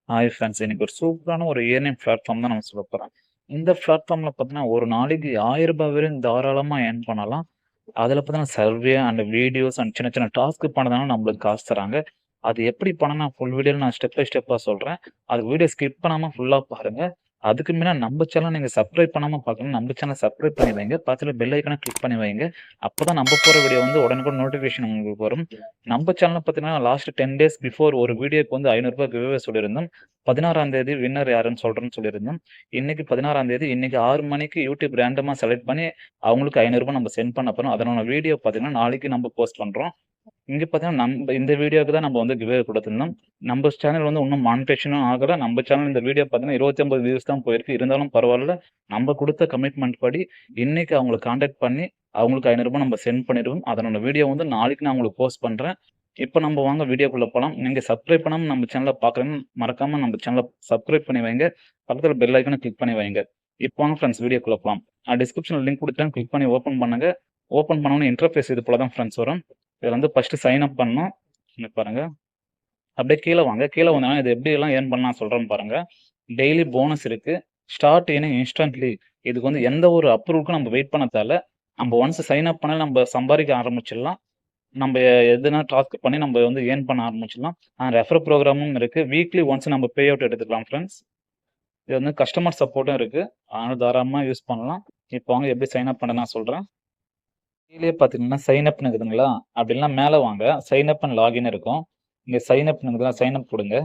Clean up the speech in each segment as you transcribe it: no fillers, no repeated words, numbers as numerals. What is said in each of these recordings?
Hi friends. இன்னைக்கு ஒரு சூப்பரான ஒரு ஏர்னிங் பிளாட்ஃபார்ம் தான் நம்ம சொல்லப் போறோம். இந்த பிளாட்ஃபார்ம்ல பார்த்தீங்கன்னா, ஒரு நாளைக்கு ரூ. 1000 வரையும் தாராளமா ஏர்ன் பண்ணலாம். அதுல பார்த்தீங்கன்னா, சர்வே அண்ட் வீடியோஸ் அண்ட் சின்ன சின்ன டாஸ்க் பண்ணதுனால நம்மளுக்கு காசு தராங்க. அது எப்படி பண்ணணும் ஃபுல் வீடியோல நான் ஸ்டெப் பை ஸ்டெப்பா சொல்றேன். அது வீடியோ ஸ்கிப் பண்ணாம ஃபுல்லா பாருங்க. அதுக்கு முன்ன நம்ம சேனல் நீங்க சப்ஸ்கிரைப் பண்ணாம பார்க்கணும். நம்ம சேனல் சப்ஸ்கிரைப் பண்ணி வைங்க. பக்கத்துல பெல் ஐகான கிளிக் பண்ணி வைங்க. அப்பதான் நம்ம போற வீடியோ வந்து உடனுக்குடன் நோட்டிஃபிகேஷன் உங்களுக்கு வரும். நம்ம சேனல்ல பார்த்தீங்கன்னா, லாஸ்ட் 10 டேஸ் பிஃபோர் ஒரு வீடியோக்கு வந்து ரூ. 500 கிவ்அவே சொல்லியிருந்தோம். 16ஆம் தேதி வின்னர் யாருன்னு சொல்றேன்னு சொல்லியிருந்தோம். இன்னைக்கு 16ஆம் தேதி இன்னைக்கு 6 மணிக்கு யூடியூப் ரேண்டமா செலக்ட் பண்ணி அவங்களுக்கு ரூ. 500 நம்ம சென்ட் பண்ண போறோம். அதனோட வீடியோ பார்த்தீங்கன்னா, நாளைக்கு நம்ம போஸ்ட் பண்றோம். இங்க பார்த்தீங்கன்னா, இந்த வீடியோக்கு தான் நம்ம வந்து கிவ்அவே குடுத்திருந்தோம். நம்ம சேனல் வந்து இன்னும் மானிடைசேஷனும் ஆகல. நம்ம சேனல் இந்த வீடியோ பார்த்தீங்கன்னா 29 வியூஸ் தான் போயிருக்கு. இருந்தாலும் பரவால்ல. நம்ம குடுத்த கமிட்மெண்ட் படி இன்னைக்கு அவங்கள கான்டாக்ட் பண்ணி அவங்களுக்கு ரூ. 500 நம்ம சென்ட் பண்ணிடுவோம். அதனோட வீடியோ வந்து நாளைக்கு நான் உங்களுக்கு போஸ்ட் பண்றேன். இப்ப நம்ம வாங்க வீடியோக்குள்ள போலாம். நீங்க சப்ஸ்கிரைப் பண்ணாம நம்ம சேனல பார்க்குறீங்கன்னா, மறக்காம நம்ம சேனல சப்ஸ்கிரைப் பண்ணி வைங்க. பக்கத்துல பெல் ஐகான கிளிக் பண்ணி வைங்க. இப்போ வாங்க ஃப்ரெண்ட்ஸ் வீடியோக்குள்ள போலாம். டிஸ்கிரிப்ஷன்ல லிங்க் குடுத்தேன். கிளிக் பண்ணி ஓப்பன் பண்ணுங்க. ஓப்பன் பண்ண உடனே இன்டர்ஃபேஸ் இது போல தான் ஃப்ரெண்ட்ஸ் வரும். இதுல வந்து ஃபர்ஸ்ட் சைன் அப் பண்ணணும். இங்க பாருங்க. அப்படியே கீழ வாங்க. கீழ வந்தோனே இது எப்படியெல்லாம் ஏர்ன் பண்ணலாம் சொல்றேன் பாருங்க. டெய்லி போனஸ் இருக்கு. Start earning instantly. இதுக்கு வந்து எந்த ஒரு அப்ரூவல்க்கும் நம்ம வெயிட் பண்ண தேவல்ல. நம்ம ஒன்ஸ் சைன் அப் பண்ணா நம்ம சம்பாதிக்க ஆரம்பிச்சிடலாம். நம்ம எதுனா டாஸ்க் பண்ணி நம்ம வந்து ஏர்ன் பண்ண ஆரம்பிச்சிடலாம். ரெஃபர் ப்ரோகிராமும் இருக்கு. வீக்லி ஒன்ஸ் நம்ம பே அவுட் எடுத்துக்கலாம் ஃப்ரெண்ட்ஸ். இது வந்து கஸ்டமர் சப்போர்ட்டும் இருக்கு. அதனால தாராளமா யூஸ் பண்ணலாம். இப்போ வாங்க எப்படி சைன் அப் பண்ண நான் சொல்றேன். கீழயே பார்த்தீங்கன்னா சைன் அப்னு இருக்குதுங்களா? அப்படி இல்லனா மேல வாங்க. சைன் அப் அண்ட் லாகின் இருக்கும். இங்க சைன் அப்னு இருக்குதுல, சைன் அப் குடுங்க.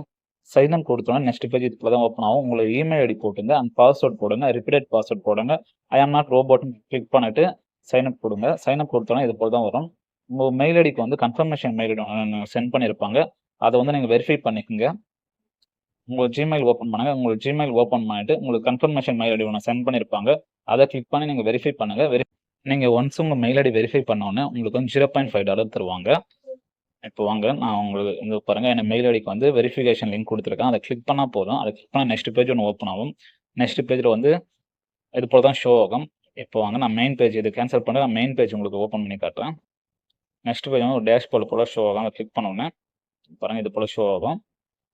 சைன் அப் குடுத்தோனே நெக்ஸ்ட் பேஜ் இது போல தான் ஓப்பன் ஆகும். உங்களோட இமெயில் ஐடி போட்டுங்க. அண்ட் பாஸ்வேர்ட் போடுங்க. ரிப்பீட்டட் பாஸ்வேர்ட் போடுங்க. ஐ ஆம் நாட் ரோபோட்னு கிளிக் பண்ணிட்டு சைன் அப் குடுங்க. சைன் அப் குடுத்தோனே இது போல தான் வரும். உங்க மெயில் ஐடிக்கு வந்து கன்ஃபர்மேஷன் மெயில் சென்ட் பண்ணியிருப்பாங்க. அத வந்து நீங்க வெரிஃபை பண்ணிக்கங்க. உங்க Gmail ஓப்பன் பண்ணுங்க. உங்க Gmail ஓப்பன் பண்ணிட்டு உங்களுக்கு கன்ஃபர்மேஷன் மெயில் ஐடி ஒண்ணு சென்ட் பண்ணியிருப்பாங்க. அத கிளிக் பண்ணி நீங்க வெரிஃபை பண்ணுங்க. நீங்க ஒன்ஸ் உங்க மெயில் ஐடி வெரிஃபை பண்ண உடனே உங்களுக்கு வந்து $0.5 தருவாங்க. இப்போ வாங்க நான் உங்களுக்கு இங்க பாருங்க என் மெயில் ஐடிக்கு வந்து வெரிஃபிகேஷன் லிங்க் குடுத்துருக்கேன். அத கிளிக் பண்ணா போதும். அத கிளிக் பண்ணா நெக்ஸ்ட் பேஜ் ஒண்ணு ஓப்பன் ஆகும். நெக்ஸ்ட் பேஜ்ல வந்து இது போல தான் ஷோ ஆகும். இப்போ வாங்க நான் மெயின் பேஜ் இது கேன்சல் பண்ணிட்டு நான் மெயின் பேஜ் உங்களுக்கு ஓப்பன் பண்ணி காட்டுறேன். நெக்ஸ்ட் பேஜ் வந்து ஒரு டேஷ்போர்ட் போல ஷோ ஆகும். அத கிளிக் பண்ண உடனே பாருங்க இது போல ஷோ ஆகும்.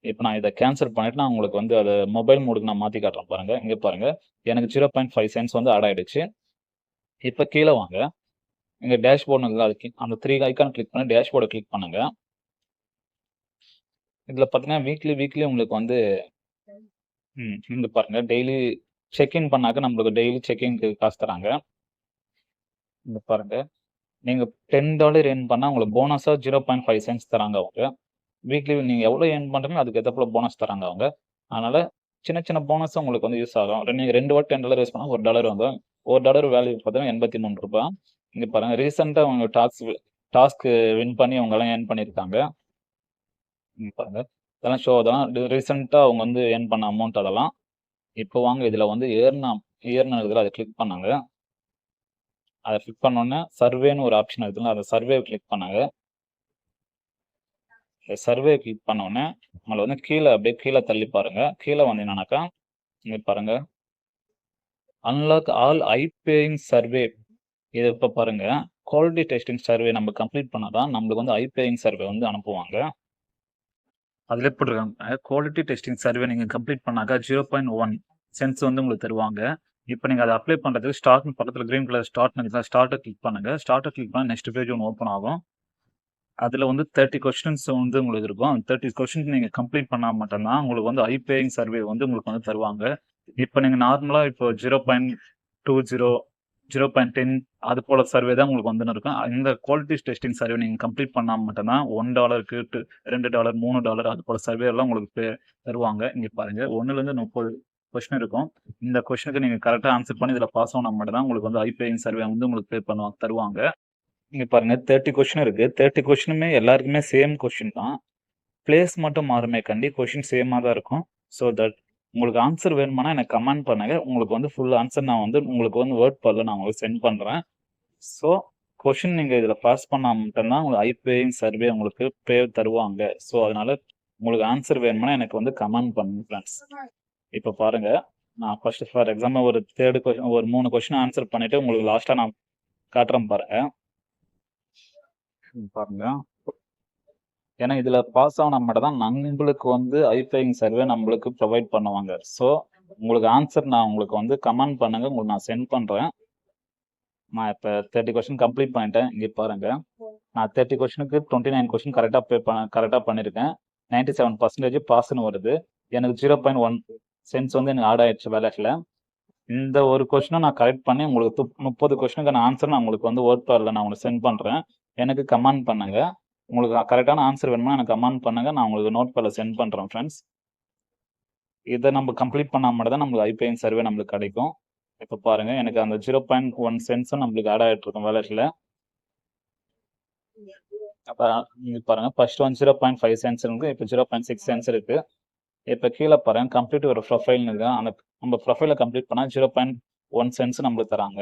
இப்ப நான் இத கேன்சல் பண்ணிட்டு நான் உங்களுக்கு வந்து அத மொபைல் மோடுக்கு நான் மாத்தி காட்டுறேன் பாருங்க. இங்க பாருங்க. எனக்கு 0.5 சென்ட்ஸ் வந்து ஆட் ஆயிடுச்சு. இப்ப கீழ வாங்க. இங்க டேஷ்போர்ட்னு இருக்குல்ல அது அந்த 3 ஐகான் கிளிக் பண்ணி டேஷ்போர்ட கிளிக் பண்ணுங்க. இதுல பார்த்தீங்கன்னா வீக்லி உங்களுக்கு வந்து இங்க பாருங்க டெய்லி செக் இன் பண்ணாக்க நம்மளுக்கு டெய்லி செக் இன்க்கு காசு தராங்க. இங்க பாருங்க. நீங்க $10 எர்ன் பண்ணா உங்களுக்கு போனஸா 0.5 சென்ட்ஸ் தராங்க அவங்க. வீக்லி நீங்க எவ்வளோ ஏர்ன் பண்றீங்களோ அதுக்கு ஏத்தாப்புல போனஸ் தராங்க அவங்க. அதனால சின்ன சின்ன போனஸ் உங்களுக்கு வந்து யூஸ் ஆகும். நீங்க 2 வாட்டி $10 யூஸ் பண்ணா $1 வந்துரும். $1 வேல்யூ பார்த்தீங்கன்னா ரூ. 83. இங்க பாருங்க ரீசென்ட்டா அவங்க டாஸ்க் வின் பண்ணி அவங்கலாம் ஏர்ன் பண்ணியிருக்காங்க. இங்க பாருங்க. இதெல்லாம் ஷோ தான். ரீசென்ட்டா அவங்க வந்து ஏர்ன் பண்ண அமௌண்ட் அதெல்லாம். இப்போ வாங்க இதுல வந்து ஏர்ன் இருக்குதுல அத கிளிக் பண்ணுங்க. அத கிளிக் பண்ண உடனே சர்வேன்னு ஒரு ஆப்ஷன் இருக்குல்ல அந்த சர்வே கிளிக் பண்ணுங்க. சர்வே கிளிக் பண்ண உடனே உங்கள வந்து அப்படியே கீழ தள்ளி பாருங்க. கீழ வந்தீங்கன்னாக்கா, இங்க பாருங்க. Unlock all I paying survey. இது இப்ப பாருங்க. குவாலிட்டி டெஸ்டிங் சர்வே நம்ம கம்ப்ளீட் பண்ணா தான் நம்மளுக்கு வந்து ஐ பேயிங் சர்வே வந்து அனுப்புவாங்க. அதுல போட்டுருக்காங்க. குவாலிட்டி டெஸ்டிங் சர்வே நீங்க கம்ப்ளீட் பண்ணாக்கா 0.1 சென்ட்ஸ் வந்து உங்களுக்கு தருவாங்க. இப்ப நீங்க அத அப்ளை பண்றதுக்கு ஸ்டார்ட்னு பக்கத்துல கிரீன் கலர் ஸ்டார்ட்னு இருக்குல்ல ஸ்டார்ட்ட கிளிக் பண்ணுங்க. ஸ்டார்ட்ட கிளிக் பண்ணா நெக்ஸ்ட் பேஜ் ஒண்ணு ஓப்பன் ஆகும். அதுல வந்து 30 கொஸ்டின்ஸ் வந்து உங்களுக்கு இருக்கும். அந்த 30 கொஸ்டின்ஸ் நீங்க கம்ப்ளீட் பண்ணா மட்டும் தான் உங்களுக்கு வந்து ஐ பேயிங் சர்வே வந்து உங்களுக்கு வந்து தருவாங்க. இப்ப நீங்க நார்மலா இப்போ 0.20, 0.10 அது போல சர்வே தான் உங்களுக்கு வந்துன்னு இருக்கும். இந்த குவாலிட்டி டெஸ்டிங் சர்வே நீங்க கம்ப்ளீட் பண்ணா மட்டும் தான் $1க்கு $2, $3 அது போல சர்வே எல்லாம் உங்களுக்கு தருவாங்க. இங்க பாருங்க 1ல இருந்து 30 கொஸ்டின் இருக்கும். இந்த கொஸ்டினுக்கு நீங்க கரெக்ட்டா ஆன்சர் பண்ணி இதுல பாஸ் ஆனா மட்டும் தான் உங்களுக்கு வந்து ஐ பேயிங் சர்வே வந்து உங்களுக்கு தருவாங்க. இங்க பாருங்க 30 கொஸ்டின் இருக்கு. 30 கொஸ்டினுமே எல்லாருக்குமே சேம் கொஸ்டின் தான். பிளேஸ் மட்டும் மாறுமே கண்டி கொஸ்டின் சேமா தான் இருக்கும். ஸோ தட் உங்களுக்கு ஆன்சர் வேணுமானா எனக்கு கமெண்ட் பண்ணுங்க. உங்களுக்கு வந்து ஃபுல் ஆன்சர் நான் வந்து உங்களுக்கு வந்து வேர்ட் பால்ல நான் உங்களுக்கு சென்ட் பண்றேன். ஸோ கொஸ்டின் நீங்க இதுல பாஸ் பண்ணா மட்டும் தான் உங்களுக்கு ஐ பேயிங் சர்வே உங்களுக்கு தருவாங்க. ஸோ அதனால உங்களுக்கு ஆன்சர் வேணுமானா எனக்கு வந்து கமெண்ட் பண்ணுங்க ஃபிரெண்ட்ஸ். இப்ப பாருங்க. நான் ஃபர்ஸ்ட் ஃபார் எக்ஸாம்பிள் ஒரு 3 கொஸ்டின் ஒரு 3 கொஸ்டின் ஆன்சர் பண்ணிட்டு உங்களுக்கு லாஸ்ட்டா நான் காட்டுறேன் பாருங்க. பாருங்க. ஏன்னா இதுல பாஸ் ஆனா மட்டும் தான் நம்மளுக்கு வந்து ஐபேயிங் சர்வே நம்மளுக்கு ப்ரொவைட் பண்ணுவாங்க. ஸோ உங்களுக்கு ஆன்சர் நான் உங்களுக்கு வந்து கமெண்ட் பண்ணுங்க. உங்களுக்கு நான் சென்ட் பண்றேன். நான் இப்ப 30 கொஸ்டின் கம்ப்ளீட் பண்ணிட்டேன். இங்க பாருங்க. நான் 30 கொஸ்டினுக்கு 29 கொஸ்டின் கரெக்டா பண்ணியிருக்கேன். 97% பாஸ்ன்னு வருது. எனக்கு 0.1 சென்ட்ஸ் வந்து எனக்கு ஆட் ஆயிடுச்சு வேலட்ல. இந்த ஒரு கொஸ்டினை நான் கரெக்ட் பண்ணி உங்களுக்கு 30 கொஸ்டினுக்கான ஆன்சர் நான் உங்களுக்கு வந்து வேர்ட் பேட்ல நான் உங்களுக்கு சென்ட் பண்றேன். எனக்கு கமெண்ட் பண்ணுங்க. உங்களுக்கு கரெக்டான ஆன்சர் வேணுமா எனக்கு கமெண்ட் பண்ணுங்க. நான் உங்களுக்கு நோட் பேட்ல சென்ட் பண்றேன் ஃப்ரெண்ட்ஸ். இதை நம்ம கம்ப்ளீட் பண்ணா மட்டும் தான் நம்மளுக்கு ஐபேயிங் சர்வே நம்மளுக்கு கிடைக்கும். இப்ப பாருங்க எனக்கு அந்த 0.1 சென்ட்ஸும் நம்மளுக்கு ஆட் ஆயிட்டு இருக்கும் வேலட்ல. அப்ப நீங்க பாருங்க ஃபர்ஸ்ட் வந்து 0.5 சென்ட்ஸ் இருக்கு. இப்போ 0.6 சென்ட்ஸ் இருக்கு. இப்ப கீழே பாருங்க கம்ப்ளீட் ஒரு ப்ரொஃபைல்னு இருக்கு. அந்த நம்ம ப்ரொஃபைலை கம்ப்ளீட் பண்ணா 0.1 சென்ட்ஸ் நம்மளுக்கு தராங்க.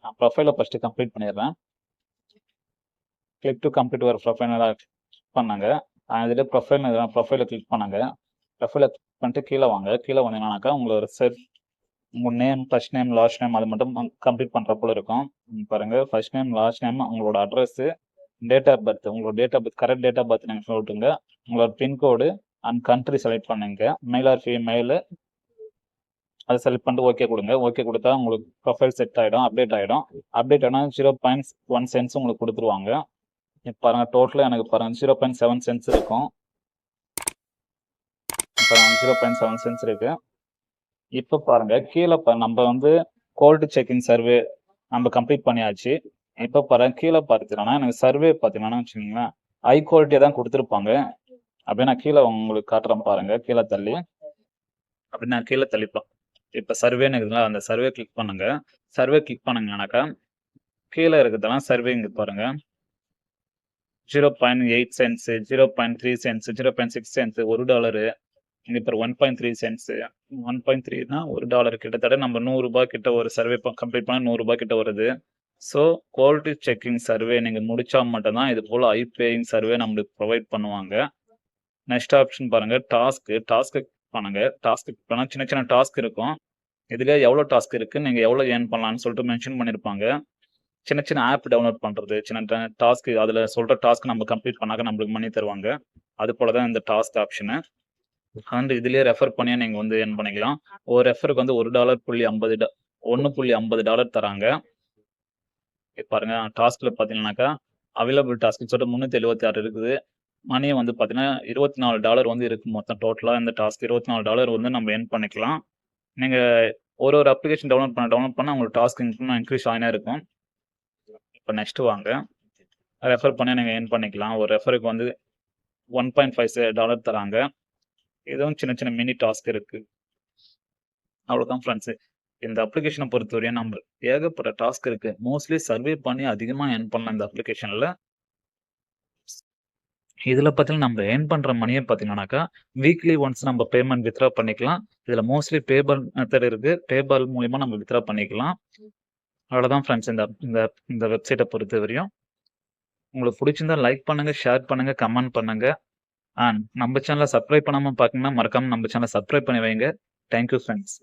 நான் ப்ரொஃபைலை ஃபர்ஸ்ட் கம்ப்ளீட் பண்ணிடுறேன். கிளிக் டு கம்ப்ளீட் ஒரு ப்ரொஃபைல் பண்ணாங்க. இதில் ப்ரொஃபைலை கிளிக் பண்ணாங்க. ப்ரொஃபைலை கிளிக் பண்ணிட்டு கீழே வாங்க. கீழே வந்தீங்கன்னாக்கா உங்களோட உங்கள் name, first name, last name அது மட்டும் கம்ப்ளீட் பண்ணுற போல இருக்கும். பாருங்க ஃபர்ஸ்ட் நேம், லாஸ்ட் நேம், உங்களோட அட்ரஸ், டேட் ஆஃப் பர்த், உங்களோட date of birth correct date of birth நீங்கள் சொல்லிட்டுங்க. உங்களோட பின்கோடு அண்ட் கண்ட்ரி செலக்ட் பண்ணுங்க. மேல் ஆர் ஃபீமேல் அதை செலக்ட் பண்ணிட்டு ஓகே கொடுங்க. ஓகே கொடுத்தா உங்களுக்கு ப்ரொஃபைல் செட் ஆகிடும், அப்டேட் ஆகிடும். அப்டேட் ஆனால் 0.1 சென்ட்ஸ் உங்களுக்கு கொடுத்துருவாங்க. இப்போ பாருங்க டோட்டலாக எனக்கு பாருங்க 0.7 சென்ட்ஸ் இருக்கும். இப்போ 0.7 சென்ட்ஸ் இருக்கு. இப்போ பாருங்க கீழே நம்ம வந்து கோல்டு செக்கிங் சர்வே நம்ம கம்ப்ளீட் பண்ணியாச்சு. இப்போ பாருங்க கீழே பார்த்தீங்கன்னா எனக்கு சர்வே பார்த்தீங்கன்னா வச்சுக்கோங்களேன் ஹை குவாலிட்டியாக தான் கொடுத்துருப்பாங்க. அப்படியே நான் கீழே உங்களுக்கு காட்டுறேன் பாருங்க. கீழே தள்ளி அப்படி நான் கீழே தள்ளிப்போம். இப்போ சர்வேன்னு இருக்குதுங்களா, அந்த சர்வே கிளிக் பண்ணுங்க. சர்வே கிளிக் பண்ணுங்கனாக்கா கீழே இருக்கிறதெல்லாம் சர்வே இங்கே பாருங்க. 0.8 சென்ட்ஸ், 0.3 சென்ட்ஸ், 0.6 சென்ட்ஸ், $1. இங்க இப்போ 1.3 சென்ட்ஸ், 1.3னா $1 கிட்டத்தட்ட நம்ம $100 கிட்ட ஒரு சர்வே கம்ப்ளீட் பண்ண $100 கிட்ட வருது. ஸோ குவாலிட்டி செக்கிங் சர்வே நீங்க முடிச்சா மட்டும்தான் இது போல ஐபேயிங் சர்வே நம்மளுக்கு ப்ரொவைட் பண்ணுவாங்க. நெக்ஸ்ட் ஆப்ஷன் பாருங்க டாஸ்க் பண்ணுங்க. டாஸ்க் பண்ணா சின்ன சின்ன டாஸ்க் இருக்கும். இதுல எவ்வளவு டாஸ்க் இருக்கு, நீங்க எவ்வளவு ஏர்ன் பண்ணலாம்னு சொல்லிட்டு மென்ஷன் பண்ணிருப்பாங்க. சின்ன சின்ன ஆப் டவுன்லோட் பண்றது, சின்ன டாஸ்க் அதுல சொல்ற டாஸ்க் நம்ம கம்ப்ளீட் பண்ணாக்க நம்மளுக்கு மணி தருவாங்க. அது போலதான் இந்த டாஸ்க் ஆப்ஷனு. அண்ட் இதுலயே ரெஃபர் பண்ணியே நீங்க வந்து ஏர்ன் பண்ணிக்கலாம். ஒரு ரெஃபருக்கு வந்து $1.50 தராங்க. பாருங்க டாஸ்க்ல பாத்தீங்கன்னாக்கா அவைலபிள் டாஸ்க் சொல்லிட்டு 376 இருக்குது. மணி வந்து பாத்தீங்கன்னா $24 வந்து இருக்கு மொத்தம் டோட்டலா. இந்த டாஸ்க் $24 வந்து நம்ம ஏர்ன் பண்ணிக்கலாம். நீங்க ஒரு அப்ளிகேஷன் டவுன்லோட் பண்ண உங்களுக்கு டாஸ்க் இன்க்ரீஸ் ஆகினே இருக்கும். இப்போ நெக்ஸ்ட் வாங்க. ரெஃபர் பண்ணி நீங்க ஏர்ன் பண்ணிக்கலாம். ஒரு ரெஃபருக்கு வந்து $1.5 தராங்க. இதுவும் சின்ன சின்ன மினி டாஸ்க் இருக்கு. அவ்வளவுதான் ஃப்ரெண்ட்ஸ். இந்த அப்ளிகேஷனை பொறுத்தவரையும் நம்ம ஏகப்பட்ட டாஸ்க் இருக்கு. மோஸ்ட்லி சர்வே பண்ணி அதிகமா ஏர்ன் பண்ணலாம் இந்த அப்ளிகேஷன்ல. இதுல பாத்தீங்கன்னா நம்ம ஏர்ன் பண்ற மணியை பாத்தீங்கன்னாக்கா வீக்லி ஒன்ஸ் நம்ம பேமெண்ட் வித்ரா பண்ணிக்கலாம். இதுல மோஸ்ட்லி பேபால் மெத்தட் இருக்கு. பேபால் மூலியமா நம்ம வித்ரா பண்ணிக்கலாம். அவ்வளவுதான் ஃப்ரெண்ட்ஸ் இந்த வெப்சைட்டை பொறுத்த வரையும். உங்களுக்கு பிடிச்சிருந்தா லைக் பண்ணுங்க, ஷேர் பண்ணுங்க, கமெண்ட் பண்ணுங்க. நம்ம சேனலை சப்ஸ்கிரைப் பண்ணாம பாக்கணும்னா மறக்காம நம்ம சேனலை சப்ஸ்கிரைப் பண்ணி வைங்க. Thank you friends.